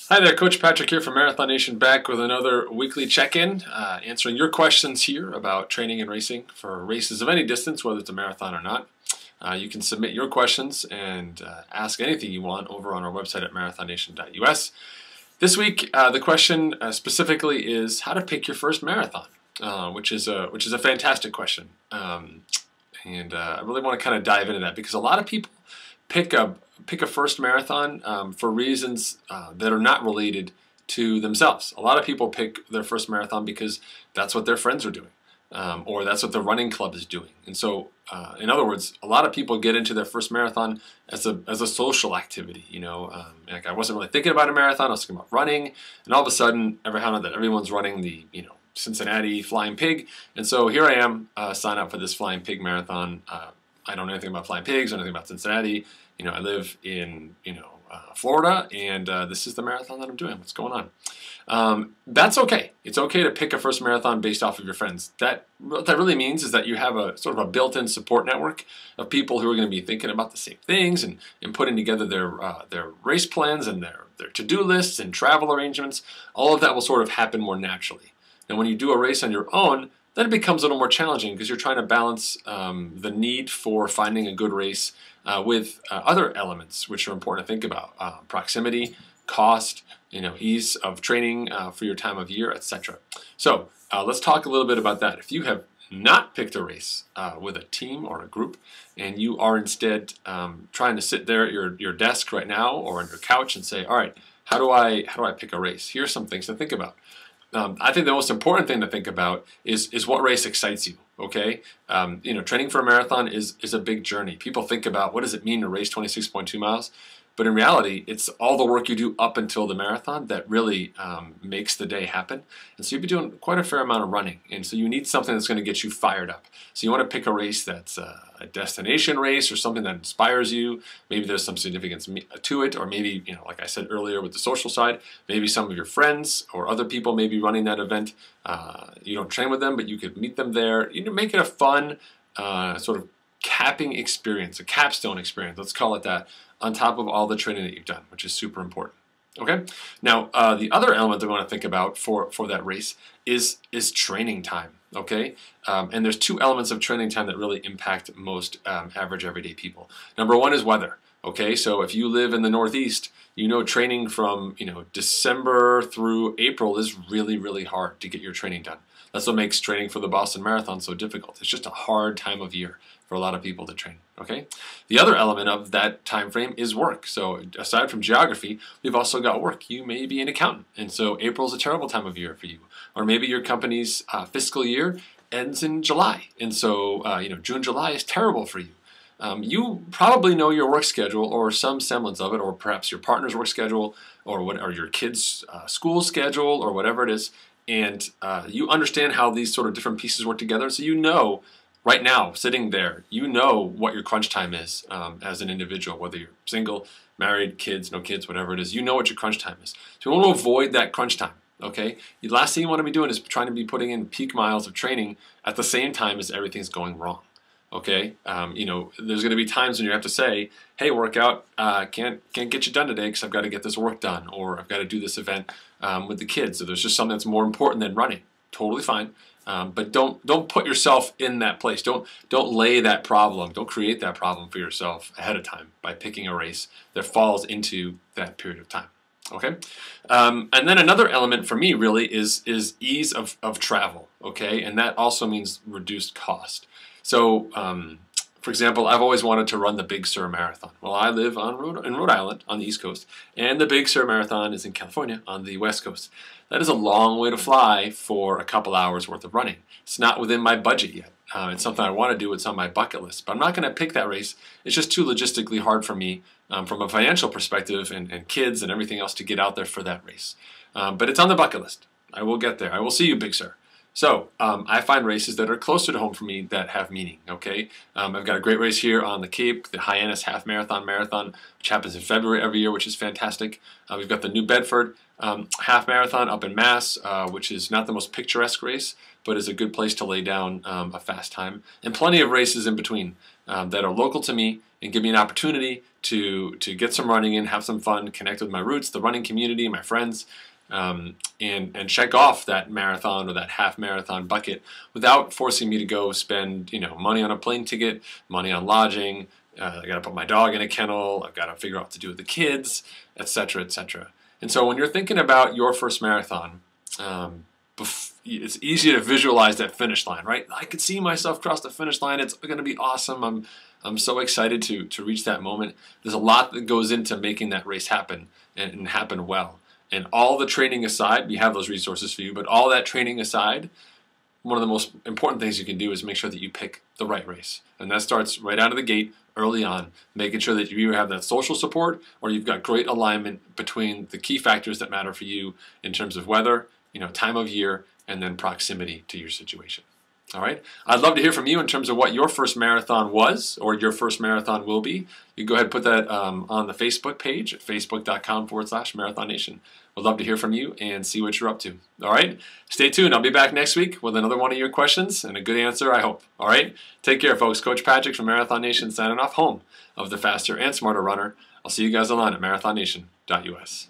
Hi there, Coach Patrick here from Marathon Nation, back with another weekly check-in, answering your questions here about training and racing for races of any distance, whether it's a marathon or not. You can submit your questions and ask anything you want over on our website at marathonnation.us. This week, the question specifically is how to pick your first marathon, which is a fantastic question, and I really want to kind of dive into that because a lot of people pick a first marathon for reasons that are not related to themselves. A lot of people pick their first marathon because that's what their friends are doing, or that's what the running club is doing. And so, in other words, a lot of people get into their first marathon as a social activity. Like I wasn't really thinking about a marathon; I was thinking about running, and all of a sudden, I found out that everyone's running the Cincinnati Flying Pig, and so here I am, sign up for this Flying Pig marathon. I don't know anything about flying pigs, or anything about Cincinnati. I live in Florida, and this is the marathon that I'm doing. What's going on? That's okay. It's okay to pick a first marathon based off of your friends. What that really means is that you have a sort of a built-in support network of people who are going to be thinking about the same things and putting together their race plans and their to-do lists and travel arrangements. All of that will sort of happen more naturally. And when you do a race on your own, then it becomes a little more challenging because you're trying to balance the need for finding a good race with other elements which are important to think about: proximity, cost, ease of training for your time of year, etc. So let's talk a little bit about that. If you have not picked a race with a team or a group, and you are instead trying to sit there at your desk right now or on your couch and say, all right, how do I pick a race? Here's some things to think about. I think the most important thing to think about is what race excites you. Okay, training for a marathon is a big journey. People think about what does it mean to race 26.2 miles, but in reality, it's all the work you do up until the marathon that really makes the day happen. And so you'll be doing quite a fair amount of running, and so you need something that's going to get you fired up. So you want to pick a race that's a destination race or something that inspires you. Maybe there's some significance to it, or maybe, like I said earlier with the social side, maybe some of your friends or other people may be running that event. You don't train with them, but you could meet them there. Make it a fun sort of capping experience, a capstone experience, let's call it that, on top of all the training that you've done, which is super important. Okay. Now, the other element that I want to think about for that race is training time. Okay, and there's two elements of training time that really impact most average everyday people. Number one is weather. Okay, so if you live in the Northeast, training from December through April is really, really hard to get your training done. That's what makes training for the Boston Marathon so difficult. It's just a hard time of year for a lot of people to train. Okay, the other element of that time frame is work. So aside from geography, we've also got work. You may be an accountant, and so April's a terrible time of year for you. Or maybe your company's fiscal year ends in July, and so June, July is terrible for you. You probably know your work schedule or some semblance of it, or perhaps your partner's work schedule, or your kids' school schedule, or whatever it is, and you understand how these sort of different pieces work together. So right now, sitting there, what your crunch time is as an individual, whether you're single, married, kids, no kids, whatever it is. You know what your crunch time is. So you want to avoid that crunch time. Okay, the last thing you want to be doing is trying to be putting in peak miles of training at the same time as everything's going wrong. Okay, there's going to be times when you have to say, "Hey, workout, can't get you done today because I've got to get this work done, or I've got to do this event with the kids." So there's just something that's more important than running. Totally fine, but don't put yourself in that place. Don't lay that problem. Don't create that problem for yourself ahead of time by picking a race that falls into that period of time. Okay, and then another element for me really is ease of travel. Okay, and that also means reduced cost. So, for example, I've always wanted to run the Big Sur Marathon. Well, I live in Rhode Island on the East Coast, and the Big Sur Marathon is in California on the West Coast. That is a long way to fly for a couple hours worth of running. It's not within my budget yet. It's something I want to do. It's on my bucket list, but I'm not going to pick that race. It's just too logistically hard for me from a financial perspective and kids and everything else to get out there for that race. But it's on the bucket list. I will get there. I will see you, Big Sur. So I find races that are closer to home for me that have meaning, okay? I've got a great race here on the Cape, the Hyannis Half Marathon, which happens in February every year, which is fantastic. We've got the New Bedford Half Marathon up in Mass, which is not the most picturesque race, but is a good place to lay down a fast time. And plenty of races in between that are local to me and give me an opportunity to get some running in, have some fun, connect with my roots, the running community, my friends, and check off that marathon or that half marathon bucket without forcing me to go spend money on a plane ticket, money on lodging. I got to put my dog in a kennel. I've got to figure out what to do with the kids, etc., etc. And so when you're thinking about your first marathon, it's easy to visualize that finish line, right? I could see myself cross the finish line. It's going to be awesome. I'm so excited to reach that moment. There's a lot that goes into making that race happen and happen well. And all the training aside, we have those resources for you, but all that training aside, one of the most important things you can do is make sure that you pick the right race. And that starts right out of the gate, early on, making sure that you either have that social support or you've got great alignment between the key factors that matter for you in terms of weather, time of year, and then proximity to your situation. All right. I'd love to hear from you in terms of what your first marathon was or your first marathon will be. You can go ahead and put that on the Facebook page at facebook.com/MarathonNation. We'd love to hear from you and see what you're up to. All right. Stay tuned. I'll be back next week with another one of your questions and a good answer, I hope. All right. Take care, folks. Coach Patrick from Marathon Nation signing off, home of the faster and smarter runner. I'll see you guys online at marathonnation.us.